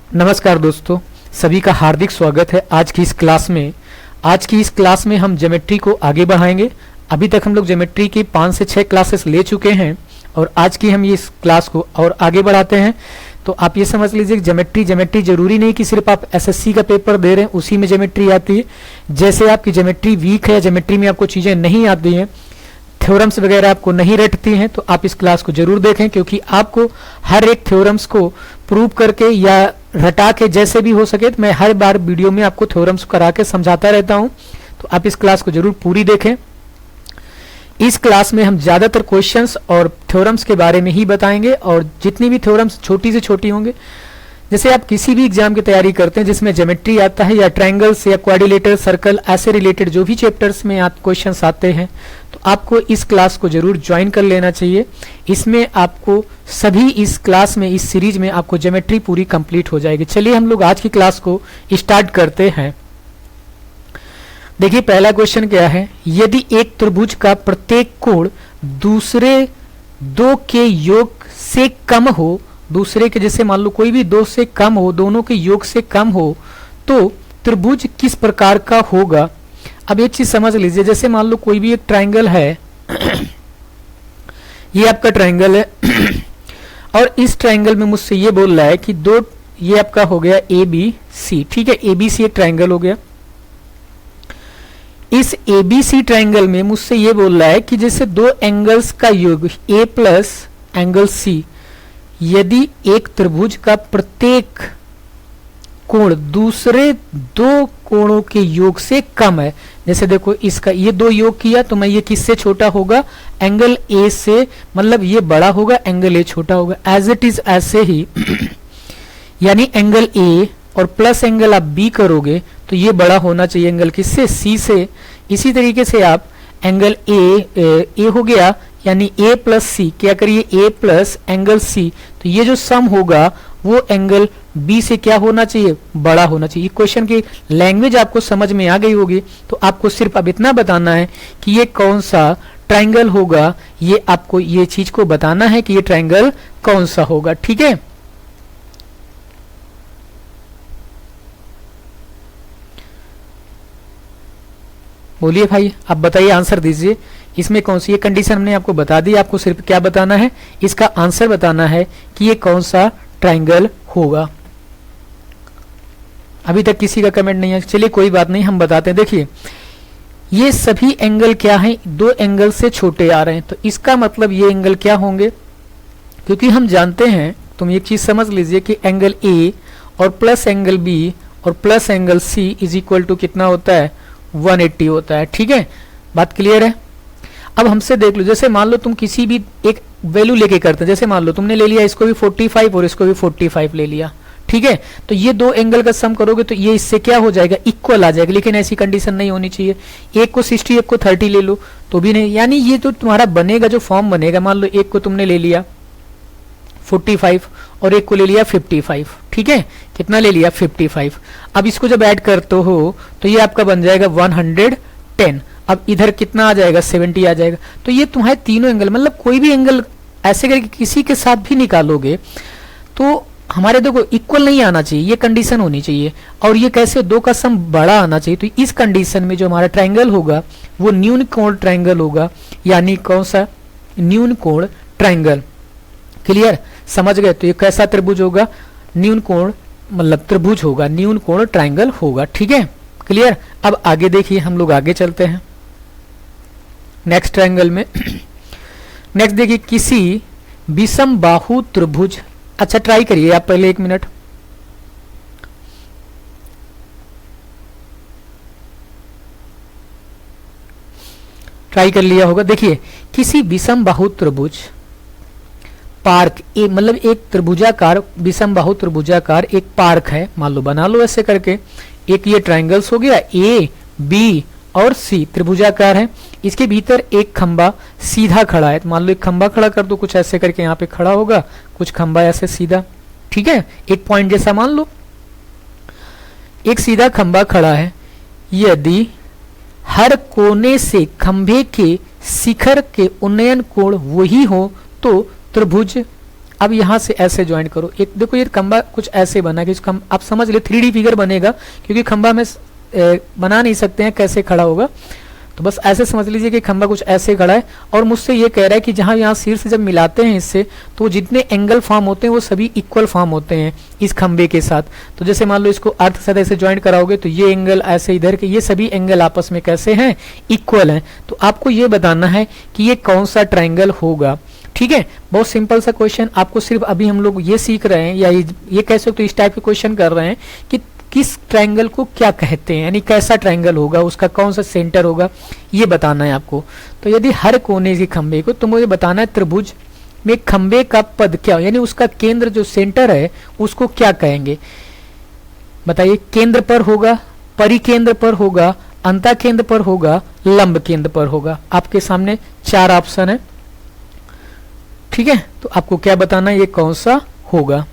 नमस्कार दोस्तों, सभी का हार्दिक स्वागत है आज की इस क्लास में। आज की इस क्लास में हम ज्योमेट्री को आगे बढ़ाएंगे। अभी तक हम लोग ज्योमेट्री की 5 से 6 क्लासेस ले चुके हैं और आज की हम इस क्लास को और आगे बढ़ाते हैं। तो आप ये समझ लीजिए कि ज्योमेट्री जरूरी नहीं कि सिर्फ आप एसएससी का पेपर दे रहे हैं उसी में ज्योमेट्री आती है। जैसे आपकी ज्योमेट्री वीक है, ज्योमेट्री में आपको चीज़ें नहीं आती हैं, थ्योरम्स वगैरह आपको नहीं रटती हैं, तो आप इस क्लास को जरूर देखें, क्योंकि आपको हर एक थ्योरम्स को प्रूव करके या रटा के जैसे भी हो सके, तो मैं हर बार वीडियो में आपको थ्योरम्स करा के समझाता रहता हूं। तो आप इस क्लास को जरूर पूरी देखें। इस क्लास में हम ज्यादातर क्वेश्चंस और थ्योरम्स के बारे में ही बताएंगे, और जितनी भी थ्योरम्स छोटी से छोटी होंगे, जैसे आप किसी भी एग्जाम की तैयारी करते हैं जिसमें ज्योमेट्री आता है या ट्रायंगल्स या क्वाड्रिलेटर, सर्कल, ऐसे रिलेटेड जो भी चैप्टर्स में आप क्वेश्चंस आते हैं, तो आपको इस क्लास को जरूर ज्वाइन कर लेना चाहिए। इसमें आपको सभी इस क्लास में, इस सीरीज में आपको ज्योमेट्री पूरी कंप्लीट हो जाएगी। चलिए हम लोग आज की क्लास को स्टार्ट करते हैं। देखिए पहला क्वेश्चन क्या है, यदि एक त्रिभुज का प्रत्येक कोण दूसरे दो के योग से कम हो, दूसरे के जैसे मान लो कोई भी दो से कम हो, दोनों के योग से कम हो, तो त्रिभुज किस प्रकार का होगा। अब एक चीज समझ लीजिए, जैसे मान लो कोई भी एक ट्रायंगल है ये आपका ट्रायंगल है और इस ट्रायंगल में मुझसे ये बोल रहा है कि दो, ये आपका हो गया ए बी सी, ठीक है, ए बी सी एक ट्रायंगल हो गया। इस ए बी सी ट्रायंगल में मुझसे ये बोल रहा है कि जैसे दो एंगल्स का योग ए प्लस एंगल सी, यदि एक त्रिभुज का प्रत्येक कोण दूसरे दो कोणों के योग से कम है, जैसे देखो इसका ये दो योग किया तो मैं ये किससे छोटा होगा, एंगल ए से, मतलब ये बड़ा होगा, एंगल ए छोटा होगा। एज इट इज ऐसे ही यानी एंगल ए और प्लस एंगल आप बी करोगे तो ये बड़ा होना चाहिए एंगल किससे, सी से। इसी तरीके से आप एंगल ए हो गया यानी ए प्लस सी, क्या करिए ए प्लस एंगल सी, तो ये जो सम होगा वो एंगल बी से क्या होना चाहिए, बड़ा होना चाहिए। क्वेश्चन की लैंग्वेज आपको समझ में आ गई होगी, तो आपको सिर्फ अब इतना बताना है कि ये कौन सा ट्रायंगल होगा, ये आपको ये चीज को बताना है कि ये ट्रायंगल कौन सा होगा, ठीक है। बोलिए भाई, आप बताइए, आंसर दीजिए, इसमें कौन सी ये कंडीशन हमने आपको बता दी, आपको सिर्फ क्या बताना है, इसका आंसर बताना है कि ये कौन सा ट्रायंगल होगा। अभी तक किसी का कमेंट नहीं है, चलिए कोई बात नहीं, हम बताते हैं। देखिए ये सभी एंगल क्या हैं, दो एंगल से छोटे आ रहे हैं, तो इसका मतलब ये एंगल क्या होंगे, क्योंकि हम जानते हैं, तुम एक चीज समझ लीजिए कि एंगल ए और प्लस एंगल बी और plus angle C is equal to कितना होता है, 180 होता है, ठीक है, बात क्लियर है। अब हमसे देख लो, जैसे मान लो तुम किसी भी एक वैल्यू लेके करते हैं, जैसे मान लो तुमने ले लिया इसको भी 45 और इसको भी 45 ले लिया, ठीक है, तो ये दो एंगल का सम करोगे तो ये इससे क्या हो जाएगा, इक्वल आ जाएगा। लेकिन ऐसी कंडीशन नहीं होनी चाहिए, एक को 60 एक को 30 ले लो तो भी नहीं, यानी ये तो तुम्हारा बनेगा, जो फॉर्म बनेगा, मान लो एक को तुमने ले लिया 45 और एक को ले लिया 55, ठीक है, कितना ले लिया 55। अब इसको जब ऐड करते हो तो ये आपका बन जाएगा 110। अब इधर कितना आ जाएगा, 70 आ जाएगा। तो ये तुम्हारे तीनों एंगल, मतलब कोई भी एंगल ऐसे करके किसी के साथ भी निकालोगे तो हमारे देखो इक्वल नहीं आना चाहिए, ये कंडीशन होनी चाहिए। और ये कैसे, दो का सम बड़ा आना चाहिए। तो इस कंडीशन में जो हमारा ट्रायंगल होगा वो न्यून कोण ट्रायंगल होगा, यानी कौन सा, न्यून कोण ट्रायंगल। क्लियर, समझ गए। तो ये कैसा त्रिभुज होगा, न्यून कोण, मतलब त्रिभुज होगा, न्यून कोण ट्रायंगल होगा, ठीक है, क्लियर। अब आगे देखिए, हम लोग आगे चलते हैं नेक्स्ट ट्रायंगल में। नेक्स्ट देखिए, किसी विषम बाहु त्रिभुज, अच्छा ट्राई करिए आप पहले 1 मिनट, ट्राई कर लिया होगा। देखिए किसी विषम बाहु त्रिभुज पार्क, मतलब एक त्रिभुजाकार, विषम बाहु त्रिभुजाकार एक पार्क है, मान लो बना लो ऐसे करके। एक ये ट्रायंगल्स हो गया, ए बी और सी त्रिभुजाकार है, इसके भीतर एक खंबा सीधा खड़ा है, मान लो एक खंबा खड़ा कर दो कुछ ऐसे करके, यहाँ पे खड़ा होगा कुछ खंबा ऐसे सीधा, ठीक है, एक पॉइंट जैसा मान लो एक सीधा खंबा खड़ा है। यदि हर कोने से खंबे के शिखर के उन्नयन कोण वही हो तो त्रिभुज अब यहाँ से ऐसे ज्वाइन करो। एक देखो ये खंबा कुछ ऐसे बना कि आप समझ ले 3D फिगर बनेगा, क्योंकि खंबा में बना नहीं सकते हैं कैसे खड़ा होगा, तो बस ऐसे समझ लीजिए कि खंबा कुछ ऐसे खड़ा है और मुझसे ये कह रहा है कि जहां यहाँ शीर्ष जब मिलाते हैं इससे तो जितने एंगल फॉर्म होते हैं वो सभी इक्वल फॉर्म होते हैं इस खंबे के साथ। तो जैसे मान लो इसको अर्थ साथ ऐसे ज्वाइन कराओगे तो ये एंगल ऐसे इधर के ये सभी एंगल आपस में कैसे हैं, इक्वल हैं। तो आपको ये बताना है कि ये कौन सा ट्राइंगल होगा। ठीक है, बहुत सिंपल सा क्वेश्चन। आपको सिर्फ अभी हम लोग ये सीख रहे हैं या ये कह सकते हो इस टाइप के क्वेश्चन कर रहे हैं कि किस ट्रायंगल को क्या कहते हैं, यानी कैसा ट्रायंगल होगा, उसका कौन सा सेंटर होगा, ये बताना है आपको। तो यदि हर कोने के खंबे को, तो मुझे बताना है त्रिभुज में खंबे का पद क्या, यानी उसका केंद्र जो सेंटर है उसको क्या कहेंगे। बताइए, केंद्र पर होगा, परिकेंद्र पर होगा, अंतःकेंद्र पर होगा, लंब केंद्र पर होगा। आपके सामने 4 ऑप्शन है। ठीक है, तो आपको क्या बताना है, ये कौन सा होगा।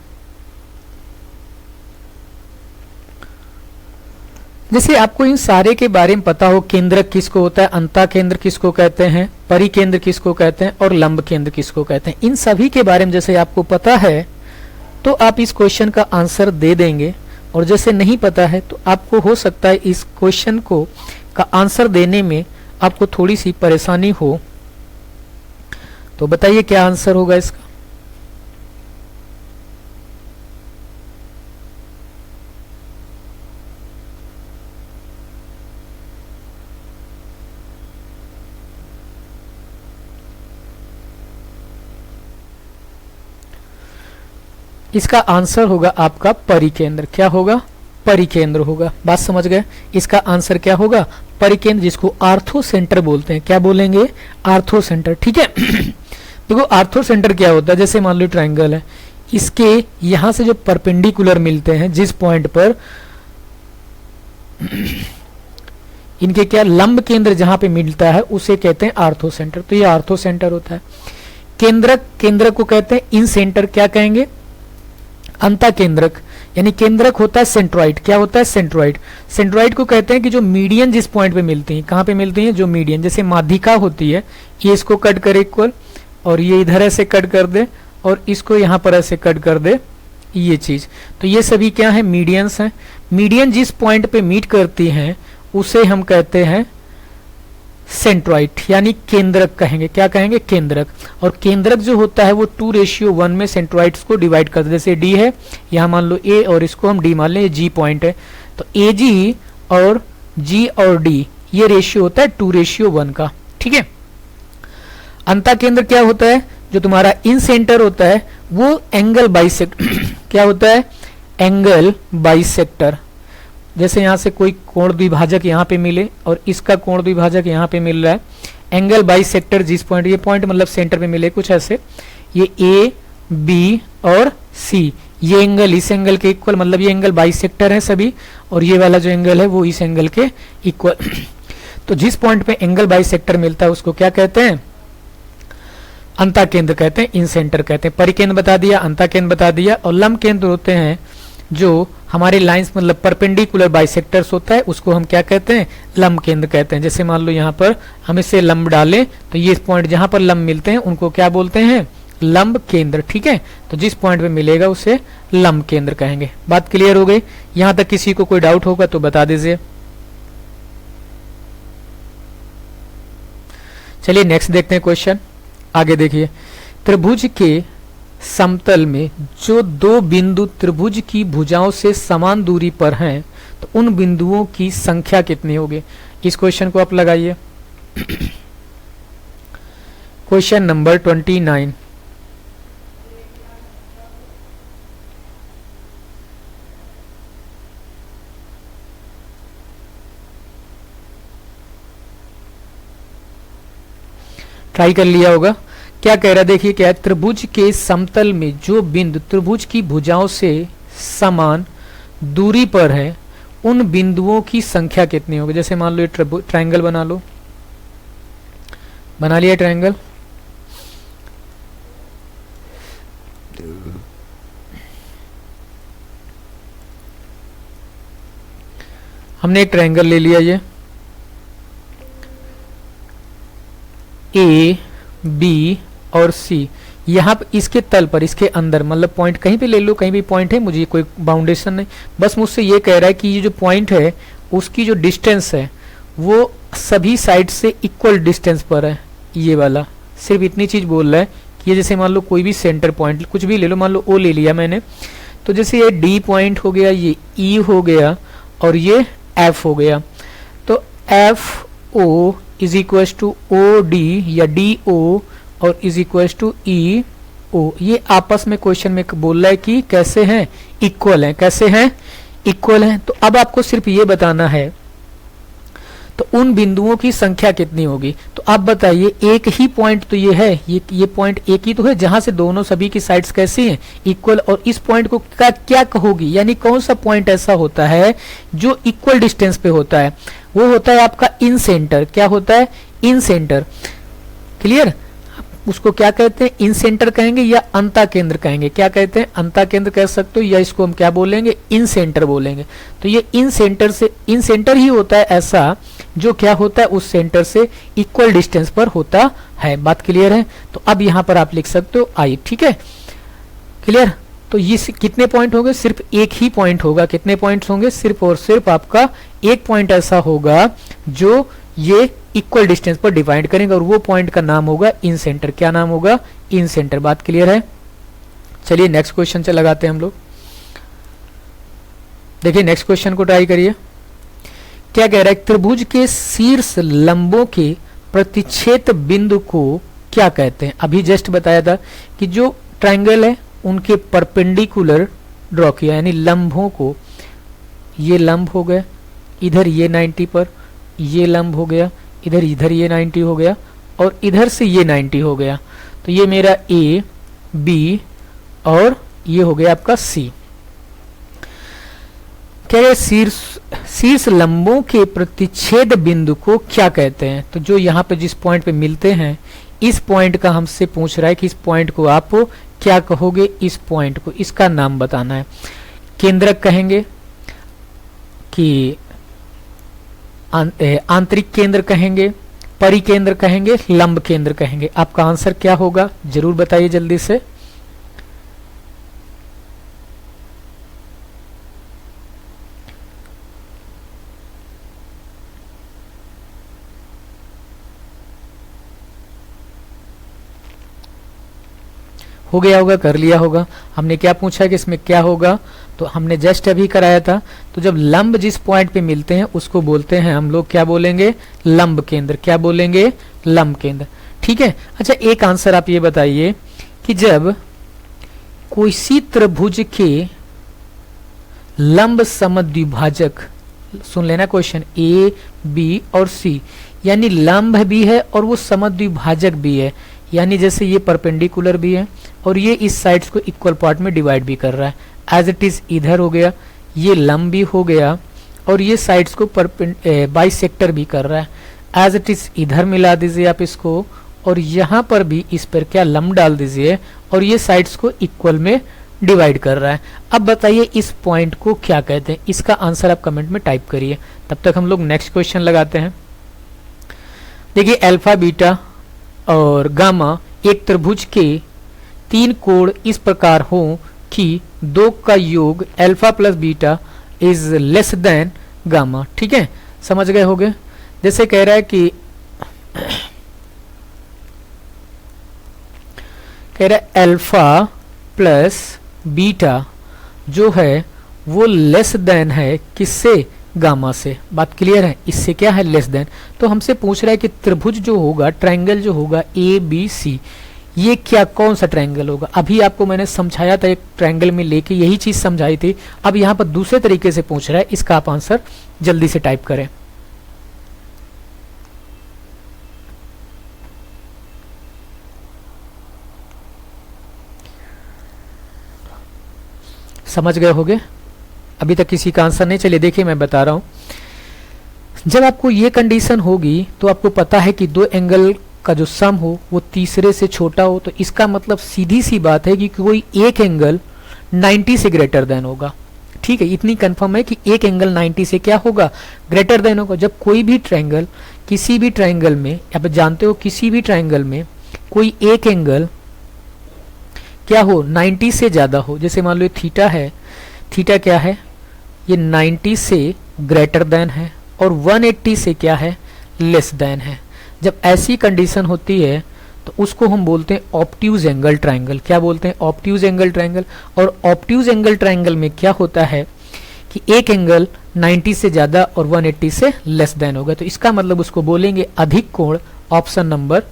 जैसे आपको इन सारे के बारे में पता हो, केंद्रक किसको होता है, अंतः केंद्र किसको कहते हैं, परिकेंद्र किसको कहते हैं और लंब केंद्र किसको कहते हैं, इन सभी के बारे में जैसे आपको पता है तो आप इस क्वेश्चन का आंसर दे देंगे। और जैसे नहीं पता है तो आपको हो सकता है इस क्वेश्चन को का आंसर देने में आपको थोड़ी सी परेशानी हो। तो बताइए क्या आंसर होगा इसका। इसका आंसर होगा आपका परिकेंद्र। क्या होगा, परिकेंद्र होगा। बात समझ गए, इसका आंसर क्या होगा, परिकेंद्र, जिसको आर्थो सेंटर बोलते हैं। क्या बोलेंगे, आर्थो सेंटर। ठीक है देखो आर्थो सेंटर क्या होता है, जैसे मान लो ट्रायंगल है, इसके यहां से जो परपेंडिकुलर मिलते हैं जिस पॉइंट पर इनके क्या लंब केंद्र जहां पे मिलता है उसे कहते हैं आर्थो सेंटर। तो ये आर्थो सेंटर होता है। केंद्रक, केंद्रक को कहते हैं इन सेंटर, क्या कहेंगे, अंतः केंद्रक, यानी केंद्रक होता है सेंट्रॉइड। क्या होता है, सेंट्रॉइड। सेंट्रॉइड को कहते हैं कि जो मीडियन जिस पॉइंट पे मिलती है, कहां पे मिलती है, जो मीडियन, जैसे माध्यिका होती है, ये इसको कट करे इक्वल और ये इधर ऐसे कट कर दे और इसको यहां पर ऐसे कट कर दे, ये चीज। तो ये सभी क्या है, मीडियंस हैं। मीडियन जिस पॉइंट पे मीट करती हैं उसे हम कहते हैं सेंट्रॉइड, यानी केंद्रक कहेंगे। क्या कहेंगे, केंद्रक। और केंद्रक जो होता है वो 2:1 में सेंट्रॉइड्स को डिवाइड कर दे। जैसे डी है, यहां मान लो ए और इसको हम डी मान लें, जी पॉइंट है, तो ए जी और जी और डी ये रेशियो होता है 2:1 का। ठीक है, अंतः केंद्र क्या होता है, जो तुम्हारा इन सेंटर होता है वो एंगल बाइसेक्टर क्या होता है, एंगल बाइसेक्टर। जैसे यहां से कोई कोण द्विभाजक यहां पे मिले और इसका कोण द्विभाजक यहां पे मिल रहा है, एंगल बाइसेक्टर जिस पॉइंट, ये पॉइंट मतलब सेंटर पे मिले कुछ ऐसे, ये ए बी और सी, ये एंगल इस एंगल के इक्वल, मतलब ये एंगल बाइसेक्टर है सभी, और ये वाला जो एंगल है वो इस एंगल के इक्वल। तो जिस पॉइंट पे एंगल बाइसेक्टर मिलता है उसको क्या कहते हैं, अंतः केंद्र कहते हैं, इन सेंटर कहते हैं। परिकेंद्र बता दिया, अंतः केंद्र बता दिया। और लंब केंद्र होते हैं जो हमारे लाइंस मतलब परपेंडिकुलर बाइसेक्टर्स होता है, उसको हम क्या कहते हैं, लंब केंद्र कहते हैं। जैसे मान लो यहाँ पर हम इसे लंब डालें तो ये पॉइंट जहां पर लंब मिलते हैं उनको क्या बोलते हैं, लंब केंद्र। ठीक है, तो जिस पॉइंट पे मिलेगा उसे लंब केंद्र कहेंगे। बात क्लियर हो गई, यहां तक किसी को कोई डाउट होगा तो बता दीजिए। चलिए नेक्स्ट देखते हैं क्वेश्चन, आगे देखिए। त्रिभुज के समतल में जो 2 बिंदु त्रिभुज की भुजाओं से समान दूरी पर हैं तो उन बिंदुओं की संख्या कितनी होगी। इस क्वेश्चन को आप लगाइए। Question number 29। ट्राई कर लिया होगा। क्या कह रहा है, देखिए क्या है, त्रिभुज के समतल में जो बिंदु त्रिभुज की भुजाओं से समान दूरी पर है उन बिंदुओं की संख्या कितनी होगी। जैसे मान लो ये ट्रायंगल बना लो, बना लिया ट्रायंगल। हमने एक ट्रायंगल ले लिया, ये ए बी और सी, यहाँ पे इसके तल पर, इसके अंदर, मतलब पॉइंट कहीं पे ले लो, कहीं भी पॉइंट है, मुझे कोई बाउंडेशन नहीं, बस मुझसे ये कह रहा है कि ये जो पॉइंट है उसकी जो डिस्टेंस है वो सभी साइड से इक्वल डिस्टेंस पर है, ये वाला, सिर्फ इतनी चीज बोल रहा है कि ये जैसे मान लो कोई भी सेंटर पॉइंट कुछ भी ले लो, मान लो ओ ले लिया मैंने, तो जैसे ये डी पॉइंट हो गया, ये ई हो गया और ये एफ हो गया, तो F O is equal to O D या डी ओ और is equal to E O, ये आपस में क्वेश्चन में बोल रहा है कि कैसे हैं, इक्वल हैं, कैसे हैं, इक्वल हैं। तो अब आपको सिर्फ ये बताना है तो उन बिंदुओं की संख्या कितनी होगी। तो आप बताइए, एक ही पॉइंट तो ये है, ये पॉइंट एक ही तो है जहां से दोनों सभी की साइड्स कैसी हैं, इक्वल, और इस पॉइंट को क्या कहोगी, यानी कौन सा पॉइंट ऐसा होता है जो इक्वल डिस्टेंस पे होता है, वो होता है आपका इन सेंटर। क्या होता है, इन सेंटर, क्लियर। उसको क्या कहते हैं, इन सेंटर कहेंगे या अंता केंद्र कहेंगे, क्या कहते हैं, अंता केंद्र कह सकते हो, या इसको हम क्या बोलेंगे, इन सेंटर बोलेंगे। तो ये इन सेंटर से, इन सेंटर ही होता है ऐसा जो क्या होता है उस सेंटर से इक्वल डिस्टेंस पर होता है। बात क्लियर है। तो अब यहां पर आप लिख सकते हो आई, ठीक है, क्लियर। तो ये कितने पॉइंट होंगे, सिर्फ एक ही पॉइंट होगा। कितने पॉइंट्स होंगे, सिर्फ और सिर्फ आपका एक पॉइंट ऐसा होगा जो ये इक्वल डिस्टेंस पर डिवाइड करेंगे और वो पॉइंट का नाम होगा इन सेंटर। क्या नाम होगा, इन सेंटर। बात क्लियर है। चलिए नेक्स्ट क्वेश्चन से लगाते हैं हम लोग। देखिए नेक्स्ट क्वेश्चन को ट्राई करिए। क्या कह रहा है, त्रिभुज के शीर्ष लंबों के प्रतिच्छेद बिंदु को क्या कहते हैं। अभी जस्ट बताया था कि जो ट्रायंगल है उनके परपेंडिकुलर ड्रॉ किया, यानी लंबों को, ये लंब हो गए इधर, ये 90 पर, ये लंब हो गया इधर ये 90 हो गया और इधर से ये 90 हो गया। तो ये मेरा ए, बी और ये हो गया आपका सी। क्या है, शीर्ष लंबों के प्रतिच्छेद बिंदु को क्या कहते हैं। तो जो यहाँ पे जिस पॉइंट पे मिलते हैं, इस पॉइंट का हमसे पूछ रहा है कि इस पॉइंट को आप क्या कहोगे, इस पॉइंट को, इसका नाम बताना है। केंद्रक कहेंगे कि आंतरिक केंद्र कहेंगे, परिकेंद्र कहेंगे, लंब केंद्र कहेंगे। आपका आंसर क्या होगा जरूर बताइए जल्दी से। हो गया होगा, कर लिया होगा। हमने क्या पूछा कि इसमें क्या होगा, तो हमने जस्ट अभी कराया था। तो जब लंब जिस पॉइंट पे मिलते हैं उसको बोलते हैं हम लोग, क्या बोलेंगे, लंब केंद्र। क्या बोलेंगे, लंब केंद्र। ठीक है। अच्छा एक आंसर आप ये बताइए कि जब कोई सी त्रिभुज के लंब समद्विभाजक, सुन लेना क्वेश्चन, ए बी और सी, यानी लंब भी है और वो समद्विभाजक भी है, यानी जैसे ये परपेंडिकुलर भी है और ये इस साइड्स को इक्वल पार्ट में डिवाइड भी कर रहा है। एज इट इज इधर हो गया, ये लंब भी हो गया और ये साइड्स को बाइसेक्टर भी कर रहा है। एज इट इज इधर मिला दीजिए आप इसको और यहाँ पर भी इस पर क्या लंब डाल दीजिए और ये साइड्स को इक्वल में डिवाइड कर रहा है। अब बताइए इस पॉइंट को क्या कहते हैं। इसका आंसर आप कमेंट में टाइप करिए। तब तक हम लोग नेक्स्ट क्वेश्चन लगाते हैं। देखिए अल्फा, बीटा और गामा एक त्रिभुज के 3 कोण इस प्रकार हो कि 2 का योग alpha plus beta is less than gamma. ठीक है, समझ गए होगे। जैसे कह रहा है कि कह रहा है अल्फा प्लस बीटा जो है वो लेस देन है किससे, गामा से। बात क्लियर है। इससे क्या है, लेस देन। तो हमसे पूछ रहा है कि त्रिभुज जो होगा, ट्रायंगल जो होगा ए बी सी, ये क्या, कौन सा ट्रायंगल होगा। अभी आपको मैंने समझाया था, एक ट्रायंगल में लेके यही चीज समझाई थी। अब यहाँ पर दूसरे तरीके से पूछ रहा है, इसका आप आंसर जल्दी से टाइप करें। समझ गए होगे। अभी तक किसी का आंसर नहीं। चलिए देखिए मैं बता रहा हूं। जब आपको ये कंडीशन होगी तो आपको पता है कि 2 एंगल का जो सम हो वो तीसरे से छोटा हो, तो इसका मतलब सीधी सी बात है कि कोई एक एंगल 90 से ग्रेटर देन होगा। ठीक है, इतनी कंफर्म है कि एक एंगल 90 से क्या होगा, ग्रेटर देन होगा। जब कोई भी ट्रायंगल, किसी भी ट्रायंगल में, आप जानते हो किसी भी ट्रायंगल में कोई एक एंगल क्या हो, 90 से ज्यादा हो। जैसे मान लो ये थीटा है, थीटा क्या है, ये 90 से ग्रेटर देन है और 180 से क्या है, लेस देन है। जब ऐसी कंडीशन होती है तो उसको हम बोलते हैं ऑब्ट्यूज एंगल ट्रायंगल। क्या बोलते हैं, ऑब्ट्यूज एंगल ट्रायंगल। और ऑब्ट्यूज एंगल ट्रायंगल में क्या होता है कि एक एंगल 90 से ज्यादा और 180 से लेस देन होगा, तो इसका मतलब उसको बोलेंगे अधिक कोण, ऑप्शन नंबर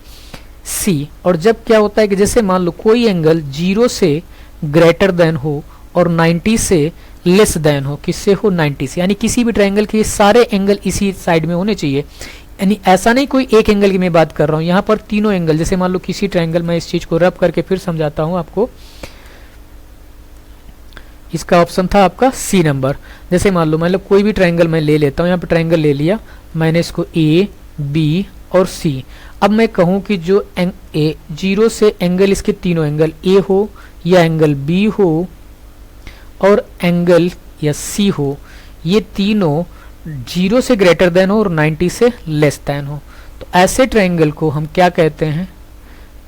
सी। और जब क्या होता है कि जैसे मान लो कोई एंगल 0 से ग्रेटर देन हो और 90 से लेस देन हो, किससे हो, 90 से, यानी किसी भी ट्रायंगल के सारे एंगल इसी साइड में होने चाहिए। यानी ऐसा नहीं कोई एक एंगल की मैं बात कर रहा हूं, यहां पर तीनों एंगल, जैसे मान लो किसी ट्रायंगल, मैं इस चीज को रब करके फिर समझाता हूं आपको। इसका ऑप्शन था आपका सी नंबर। जैसे मान लो कोई भी ट्रायंगल मैं ले लेता हूं, यहाँ पे ट्रायंगल ले लिया मैंने, इसको ए, बी और सी। अब मैं कहूं कि जो 0 से एंगल, इसके तीनों एंगल ए हो या एंगल बी हो और एंगल या सी हो, ये तीनों 0 से ग्रेटर देन हो और 90 से लेस देन हो, तो ऐसे ट्रायंगल को हम क्या कहते हैं,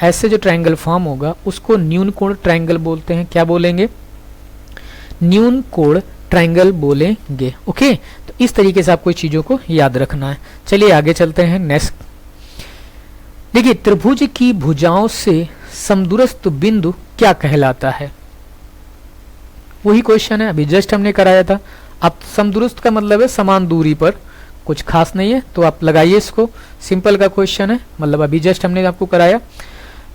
ऐसे जो ट्रायंगल फॉर्म होगा उसको न्यून कोण ट्रायंगल बोलते हैं। क्या बोलेंगे, न्यून कोण ट्रायंगल बोलेंगे। ओके, तो इस तरीके से आपको चीजों को याद रखना है। चलिए आगे चलते हैं। नेक्स्ट देखिए, त्रिभुज की भुजाओं से समदूरस्थ बिंदु क्या कहलाता है। वही क्वेश्चन है, अभी जस्ट हमने कराया था। अब समदूरस्थ का मतलब है समान दूरी पर, कुछ खास नहीं है, तो आप लगाइए इसको, सिंपल का क्वेश्चन है, मतलब अभी जस्ट हमने आपको कराया।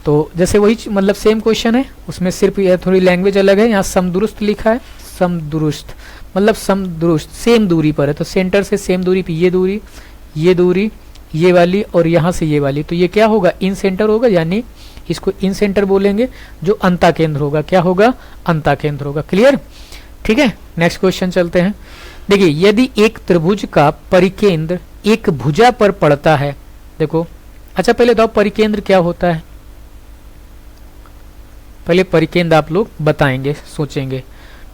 तो जैसे वही मतलब सेम क्वेश्चन है, उसमें सिर्फ यह थोड़ी लैंग्वेज अलग है। यहाँ समदूरस्थ लिखा है, समदूरस्थ मतलब समदूरस्थ सेम दूरी पर है, तो सेंटर से सेम दूरी पे ये दूरी, ये दूरी, ये वाली और यहाँ से ये वाली, तो ये क्या होगा, इन सेंटर होगा, यानी इसको इन सेंटर बोलेंगे। जो अंता केंद्र होगा, क्या होगा, अंता केंद्र होगा। क्लियर, ठीक है। नेक्स्ट क्वेश्चन चलते हैं। देखिए, यदि एक त्रिभुज का परिकेंद्र एक भुजा पर पड़ता है, देखो, अच्छा पहले तो परिकेंद्र क्या होता है, पहले परिकेंद्र आप लोग बताएंगे, सोचेंगे,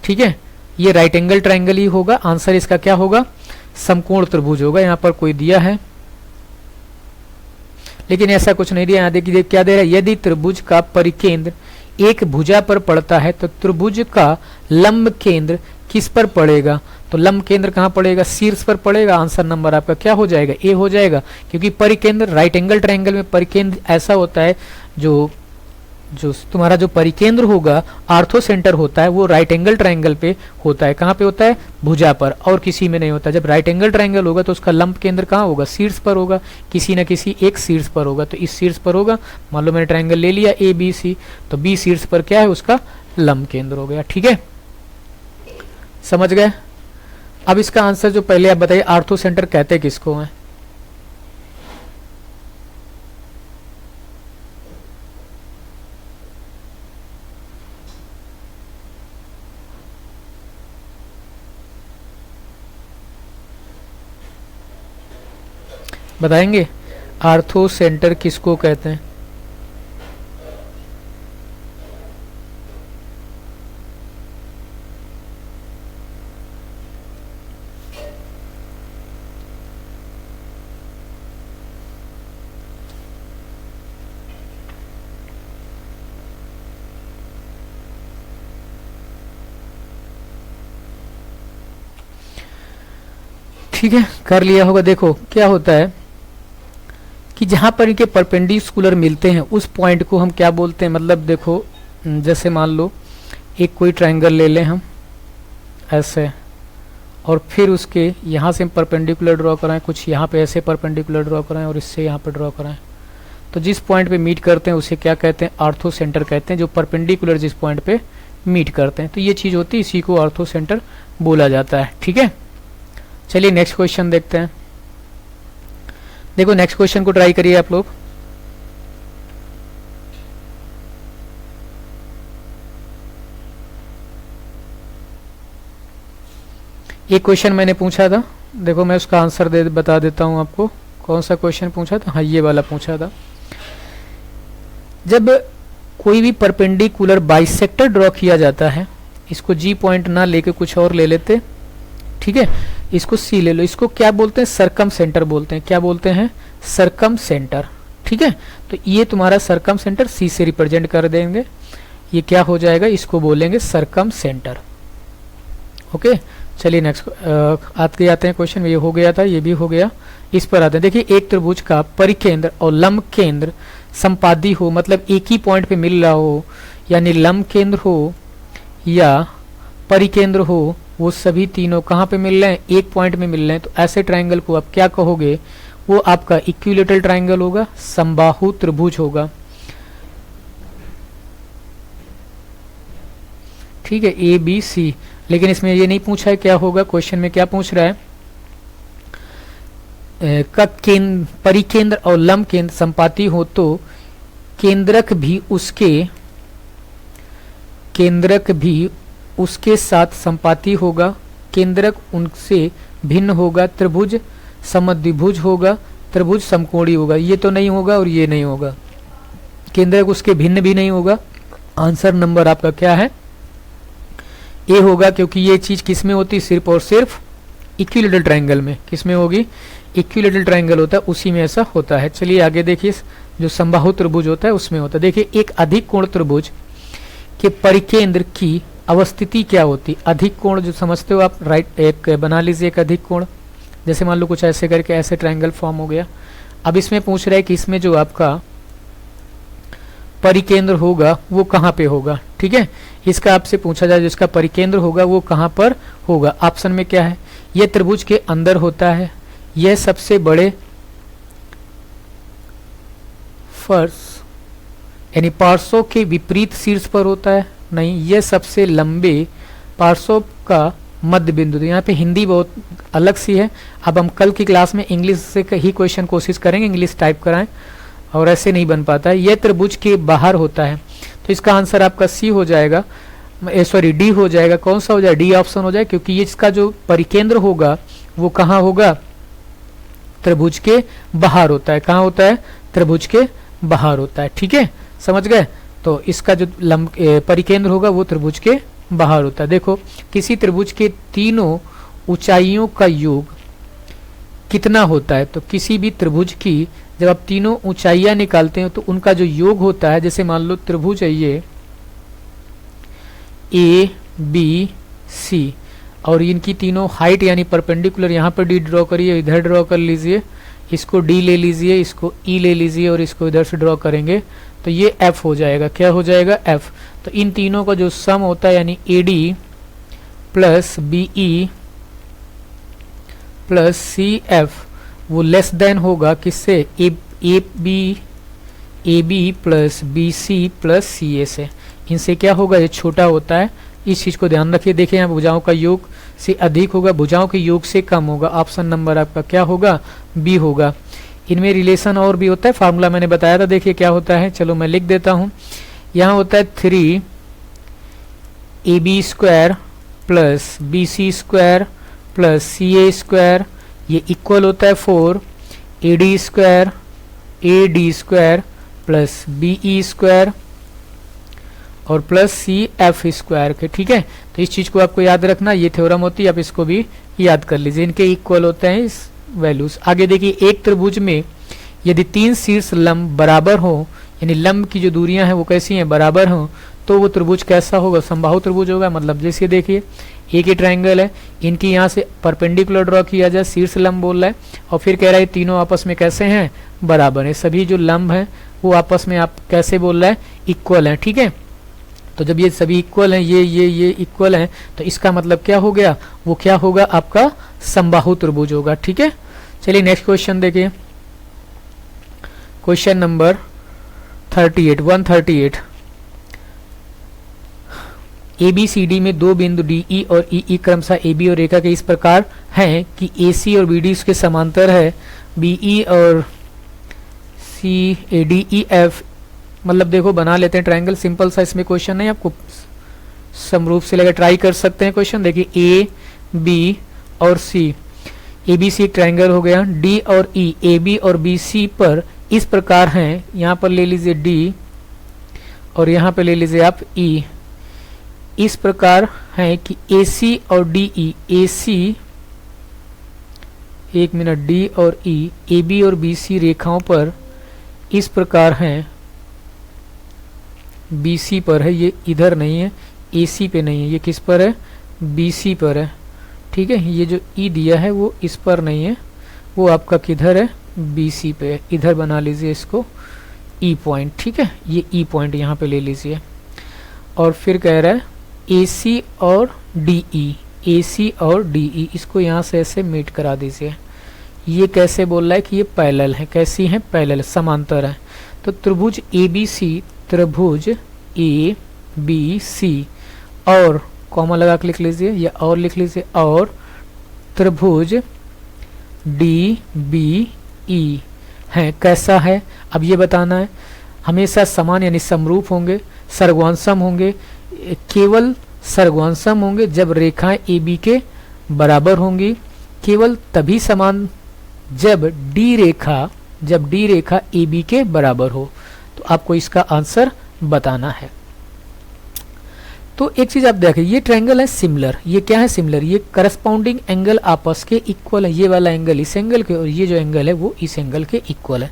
ठीक है। ये राइट एंगल ट्रायंगल ही होगा, आंसर इसका क्या होगा, समकोण त्रिभुज होगा। यहाँ पर कोई दिया है लेकिन ऐसा कुछ नहीं दिया। यहाँ देखिए क्या दे रहा है, यदि त्रिभुज का परिकेंद्र एक भुजा पर पड़ता है तो त्रिभुज का लंब केंद्र किस पर पड़ेगा, तो लंब केंद्र कहाँ पड़ेगा, शीर्ष पर पड़ेगा। आंसर नंबर आपका क्या हो जाएगा, ए हो जाएगा, क्योंकि परिकेंद्र राइट एंगल ट्रायंगल में परिकेंद्र ऐसा होता है, जो तुम्हारा जो परिकेंद्र होगा आर्थो सेंटर होता है, वो राइट एंगल ट्रायंगल पे होता है। कहाँ पे होता है, भुजा पर, और किसी में नहीं होता। जब राइट एंगल ट्रायंगल होगा तो उसका लंब केंद्र कहाँ होगा, शीर्ष पर होगा, किसी न किसी एक शीर्ष पर होगा। तो इस शीर्ष पर होगा, मान लो मैंने ट्रायंगल ले लिया ए बी सी, तो बी शीर्ष पर क्या है, उसका लंब केंद्र हो गया। ठीक है, समझ गए। अब इसका आंसर जो पहले आप बताइए, आर्थो सेंटर कहते किसको हैं, बताएंगे, आर्थो सेंटर किसको कहते हैं। ठीक है, कर लिया होगा। देखो क्या होता है कि जहां पर इनके परपेंडिकुलर मिलते हैं उस पॉइंट को हम क्या बोलते हैं, मतलब देखो जैसे मान लो एक कोई ट्रायंगल ले लें हम ऐसे, और फिर उसके यहाँ से हम परपेंडिकुलर ड्रॉ कराएं, कुछ यहाँ पे ऐसे परपेंडिकुलर ड्रॉ कराएं और इससे यहाँ पे ड्रॉ कराएं, तो जिस पॉइंट पे मीट करते हैं उसे क्या कहते हैं, आर्थो सेंटर कहते हैं। जो परपेंडिकुलर जिस पॉइंट पे मीट करते हैं, तो ये चीज़ होती है, इसी को आर्थो सेंटर बोला जाता है। ठीक है, चलिए नेक्स्ट क्वेश्चन देखते हैं। देखो नेक्स्ट क्वेश्चन को ट्राई करिए आप लोग। एक क्वेश्चन मैंने पूछा था, देखो मैं उसका आंसर बता देता हूं आपको। कौन सा क्वेश्चन पूछा था, हाँ ये वाला पूछा था। जब कोई भी परपेंडिकुलर बाइसेक्टर ड्रॉ किया जाता है, इसको जी पॉइंट ना लेके कुछ और ले लेते, ठीक है, इसको सी ले लो, इसको क्या बोलते हैं, सरकम सेंटर बोलते हैं। क्या बोलते हैं, सरकम सेंटर। ठीक है, तो ये तुम्हारा सरकम सेंटर सी से रिप्रेजेंट कर देंगे। ये क्या हो जाएगा, इसको बोलेंगे सरकम सेंटर। ओके, चलिए नेक्स्ट आते हैं क्वेश्चन। ये हो गया था, ये भी हो गया। इस पर आते हैं। देखिए, एक त्रिभुज का परिकेंद्र और लंब केंद्र संपादी हो, मतलब एक ही पॉइंट पे मिल रहा हो, यानी लंब केंद्र हो या परिकेंद्र हो, वो सभी तीनों कहाँ पे मिल रहे हैं, एक पॉइंट में मिल रहे हैं। तो ऐसे ट्रायंगल को आप क्या कहोगे, वो आपका इक्विलेटरल ट्रायंगल होगा, समबाहु त्रिभुज होगा। ठीक है, ए बी सी। लेकिन इसमें ये नहीं पूछा है क्या होगा, क्वेश्चन में क्या पूछ रहा है, का परिकेंद्र और लंब केंद्र संपाती हो तो केंद्रक भी उसके साथ संपाती होगा, केंद्रक उनसे भिन्न होगा, त्रिभुज समद्विभुज होगा, त्रिभुज समकोणी होगा। ये तो नहीं होगा और ये नहीं होगा, केंद्रक उसके भिन्न भी नहीं होगा। आंसर नंबर आपका क्या है, ए होगा, क्योंकि ये चीज किसमें होती है, सिर्फ और सिर्फ इक्विलेटरल ट्रायंगल में। किसमें होगी, इक्विलेटरल ट्रायंगल होता है उसी में ऐसा होता है। चलिए आगे देखिए, जो समबाहु त्रिभुज होता है उसमें होता है। देखिए, एक अधिक कोण त्रिभुज के परिकेंद्र की अवस्थिति क्या होती, अधिक कोण जो समझते हो आप, राइट, एक बना लीजिए एक अधिक कोण। जैसे मान लो कुछ ऐसे करके ऐसे ट्रायंगल फॉर्म हो गया। अब इसमें पूछ रहा है कि इसमें जो आपका परिकेंद्र होगा वो कहाँ पे होगा। ठीक है, इसका आपसे पूछा जाए जिसका परिकेंद्र होगा वो कहाँ पर होगा। ऑप्शन में क्या है, यह त्रिभुज के अंदर होता है, यह सबसे बड़े फर्श यानी पार्श्व के विपरीत शीर्ष पर होता है, नहीं, यह सबसे लंबे पार्श्व का मध्य बिंदु। तो यहाँ पे हिंदी बहुत अलग सी है। अब हम कल की क्लास में इंग्लिश से ही क्वेश्चन कोशिश करेंगे, इंग्लिश टाइप कराएं, और ऐसे नहीं बन पाता है। यह त्रिभुज के बाहर होता है, तो इसका आंसर आपका सी हो जाएगा, सॉरी डी हो जाएगा। कौन सा हो जाएगा, डी ऑप्शन हो जाएगा, क्योंकि ये इसका जो परिकेंद्र होगा वो कहाँ होगा, त्रिभुज के बाहर होता है। कहाँ होता है, त्रिभुज के बाहर होता है। ठीक है, समझ गए। तो इसका जो परिकेंद्र होगा वो त्रिभुज के बाहर होता है। देखो, किसी त्रिभुज के तीनों ऊंचाइयों का योग कितना होता है, तो किसी भी त्रिभुज की जब आप तीनों ऊंचाइयां निकालते हो तो उनका जो योग होता है, जैसे मान लो त्रिभुज है ये ए बी सी, और इनकी तीनों हाइट यानी परपेंडिकुलर, यहाँ पर डी ड्रॉ करिए, इधर ड्रॉ कर लीजिए, इसको डी ले लीजिए, इसको ई ले लीजिए, और इसको इधर से ड्रॉ करेंगे तो ये एफ हो जाएगा। क्या हो जाएगा, एफ। तो इन तीनों का जो सम होता है यानी A D plus B E plus C F, वो लेस देन होगा किससे, A B plus B C plus C A से। इनसे क्या होगा, ये छोटा होता है, इस चीज को ध्यान रखिए। देखिए यहाँ भुजाओं का योग से अधिक होगा, भुजाओं के योग से कम होगा। ऑप्शन नंबर आपका क्या होगा, बी होगा। इनमें रिलेशन और भी होता है, फार्मूला मैंने बताया था, देखिए क्या होता है, चलो मैं लिख देता हूँ। यहाँ होता है 3 AB² plus BC² plus CA², ये इक्वल होता है 4 AD² प्लस BE² और प्लस CF² के। ठीक है, तो इस चीज को आपको याद रखना, ये थ्योरम होती है, आप इसको भी याद कर लीजिए, इनके इक्वल होते हैं इस वैल्यूज। आगे देखिए, एक त्रिभुज में यदि 3 शीर्ष लंब बराबर हो, यानी लंब की जो दूरियां हैं वो कैसी हैं, बराबर हो, तो वो त्रिभुज कैसा होगा, समबाहु त्रिभुज होगा। मतलब जैसे देखिए, एक ही ट्रायंगल है, इनकी यहाँ से परपेंडिकुलर ड्रॉ किया जाए, शीर्ष लंब बोल रहा है, और फिर कह रहा है तीनों आपस में कैसे हैं, बराबर है। सभी जो लंब हैं वो आपस में आप कैसे बोल रहा है, इक्वल है। ठीक है, तो जब ये सभी इक्वल हैं, ये इक्वल हैं, तो इसका मतलब क्या हो गया, वो क्या होगा, आपका समबाहु त्रिभुज होगा। ठीक है, चलिए नेक्स्ट क्वेश्चन देखिए, क्वेश्चन नंबर 138। ABCD में दो बिंदु DE और EE क्रमशः AB और रेखा के इस प्रकार हैं कि AC और BD उसके समांतर है, BE और CADEF, मतलब देखो बना लेते हैं ट्रायंगल, सिंपल सा, इसमें क्वेश्चन नहीं, आपको समरूप से लेकर ट्राई कर सकते हैं क्वेश्चन। देखिए, A B और C, ABC एक ट्रायंगल हो गया, D और E AB और BC पर इस प्रकार हैं, यहाँ पर ले लीजिए D और यहाँ पर ले लीजिए आप E, इस प्रकार है कि AC और DE, AC एक मिनट, D और E AB और BC रेखाओं पर इस प्रकार हैं, BC पर है, ये इधर नहीं है, AC पे नहीं है, ये किस पर है, BC पर है। ठीक है, ये जो E दिया है वो इस पर नहीं है, वो आपका किधर है, BC पे है। इधर बना लीजिए इसको E पॉइंट। ठीक है, ये E पॉइंट यहाँ पे ले लीजिए। और फिर कह रहा है AC और DE, AC और DE, इसको यहाँ से ऐसे मीट करा दीजिए। ये कैसे बोल रहा है कि ये पैरेलल है, कैसी है, पैरेलल, समांतर है। तो त्रिभुज ABC, त्रिभुज ABC और कॉमा लगा के लिख लीजिए, या और लिख लीजिए, और त्रिभुज DBE है, कैसा है, अब ये बताना है। हमेशा समान यानी समरूप होंगे, सर्गवांसम होंगे, केवल सर्गवांसम होंगे जब रेखाएं AB के बराबर होंगी, केवल तभी समान जब D रेखा AB के बराबर हो। तो आपको इसका आंसर बताना है। तो एक चीज आप देखें, ये ट्रायंगल है सिमिलर, ये क्या है, सिमिलर, ये करस्पॉन्डिंग एंगल आपस के इक्वल है। ये वाला एंगल इस एंगल के और ये जो एंगल है वो इस एंगल के इक्वल है।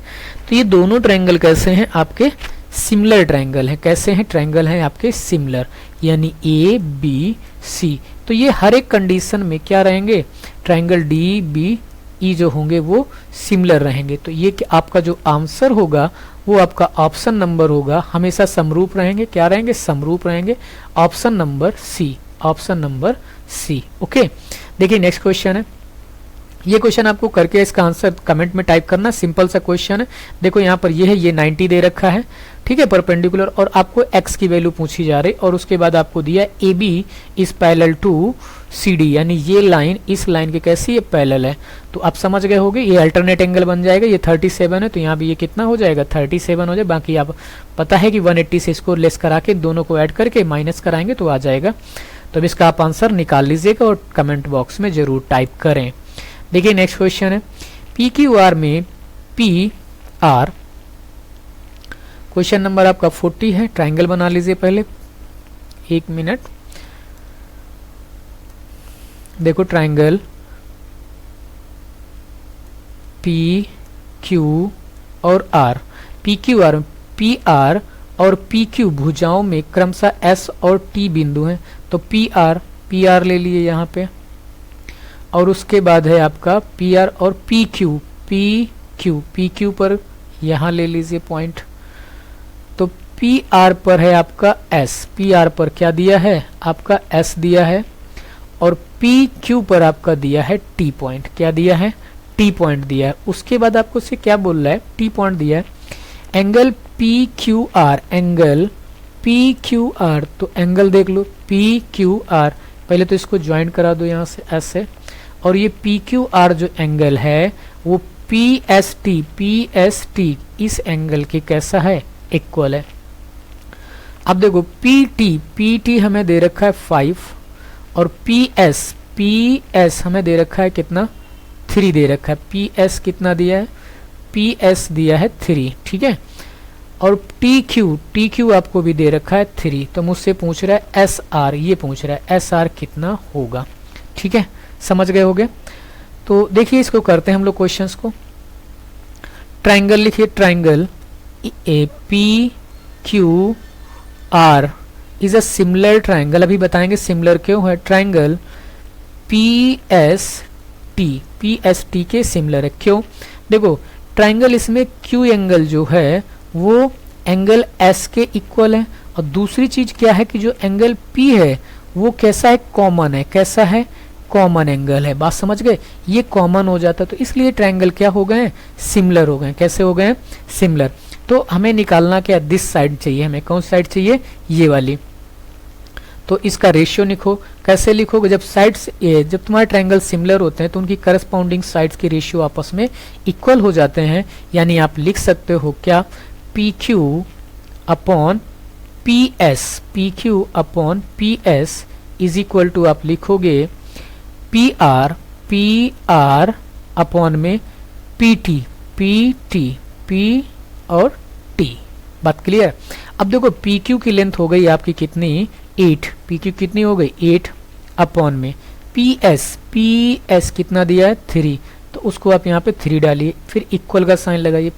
तो ये दोनों ट्रायंगल कैसे हैं, आपके सिमिलर ट्रायंगल है। कैसे हैं, ट्रायंगल हैं आपके सिमिलर, यानी ABC। तो ये हर एक कंडीशन में क्या रहेंगे, ट्रायंगल DBE जो होंगे वो सिमिलर रहेंगे। तो ये आपका जो आंसर होगा वो आपका ऑप्शन नंबर होगा, हमेशा समरूप रहेंगे। क्या रहेंगे, समरूप रहेंगे। Option number C, option number C. Okay, देखिए नेक्स्ट क्वेश्चन है। ये क्वेश्चन आपको करके इसका आंसर कमेंट में टाइप करना, सिंपल सा क्वेश्चन है। देखो यहाँ पर ये है, ये 90 दे रखा है, ठीक है, परपेंडिकुलर, और आपको x की वैल्यू पूछी जा रही, और उसके बाद आपको दिया AB is parallel to CD, यानी ये लाइन इस लाइन के कैसी है, पैरेलल है। तो आप समझ गए होंगे, ये अल्टरनेट एंगल बन जाएगा। ये 37 है, तो यहाँ भी ये कितना हो जाएगा, 37 हो जाए। बाकी आप पता है कि 180 से इसको लेस करा के दोनों को ऐड करके माइनस कराएंगे तो आ जाएगा। तो अब इसका आप आंसर निकाल लीजिएगा और कमेंट बॉक्स में जरूर टाइप करें। देखिए नेक्स्ट क्वेश्चन है, PQR में PR, क्वेश्चन नंबर आपका 40 है। ट्रायंगल बना लीजिए पहले, 1 मिनट। देखो ट्रायंगल PQ और R, PQR, PR और PQ भुजाओं में क्रमशः S और T बिंदु हैं। तो PR ले लिए यहाँ पे, और उसके बाद है आपका PR और PQ पर यहाँ ले लीजिए पॉइंट। तो PR पर है आपका S, PR पर क्या दिया है, आपका S दिया है, और PQ पर आपका दिया है T पॉइंट। क्या दिया है, T पॉइंट दिया है। उसके बाद आपको से क्या बोल रहा है, T पॉइंट दिया है। एंगल PQR, एंगल PQR, तो एंगल देख लो PQR, पहले तो इसको ज्वाइन करा दो यहाँ से ऐसे, और ये PQR जो एंगल है वो PST इस एंगल के कैसा है, इक्वल है। अब देखो PT हमें दे रखा है 5, और PS हमें दे रखा है कितना, 3 दे रखा है। PS कितना दिया है, PS दिया है 3, ठीक है। और TQ आपको भी दे रखा है 3। तो मुझसे पूछ रहा है SR, ये पूछ रहा है SR कितना होगा, ठीक है, समझ गए होगे। तो देखिए इसको करते हैं हम लोग क्वेश्चंस को। ट्रायंगल लिखिए, triangle PQR is a similar triangle. अभी बताएंगे सिमिलर क्यों है। ट्रायंगल PST के सिमिलर है, क्यों, देखो ट्रायंगल इसमें Q एंगल जो है वो एंगल S के इक्वल है, और दूसरी चीज क्या है कि जो एंगल P है वो कैसा है, कॉमन है। कैसा है, कॉमन एंगल है। बात समझ गए, ये कॉमन हो जाता है, तो इसलिए ट्रायंगल क्या हो गए, सिमिलर हो गए। कैसे हो गए, सिमिलर। तो हमें निकालना क्या, दिस साइड चाहिए हमें। कौन साइड चाहिए, ये वाली। तो इसका रेशियो लिखो। कैसे लिखोगे, जब साइड्स जब तुम्हारे ट्रायंगल सिमिलर होते हैं तो उनकी करस्पॉन्डिंग साइड्स के रेशियो आपस में इक्वल हो जाते हैं। यानी आप लिख सकते हो क्या, PQ upon PS is equal to आप लिखोगे PR अपॉन में PT P और T। बात क्लियर। अब देखो PQ की लेंथ हो गई आपकी कितनी, 8। PQ कितनी हो गई, 8 अपॉन में PS कितना दिया है, 3। तो उसको आप यहाँ पे 3 डालिए, फिर इक्वल का साइन लगाइए।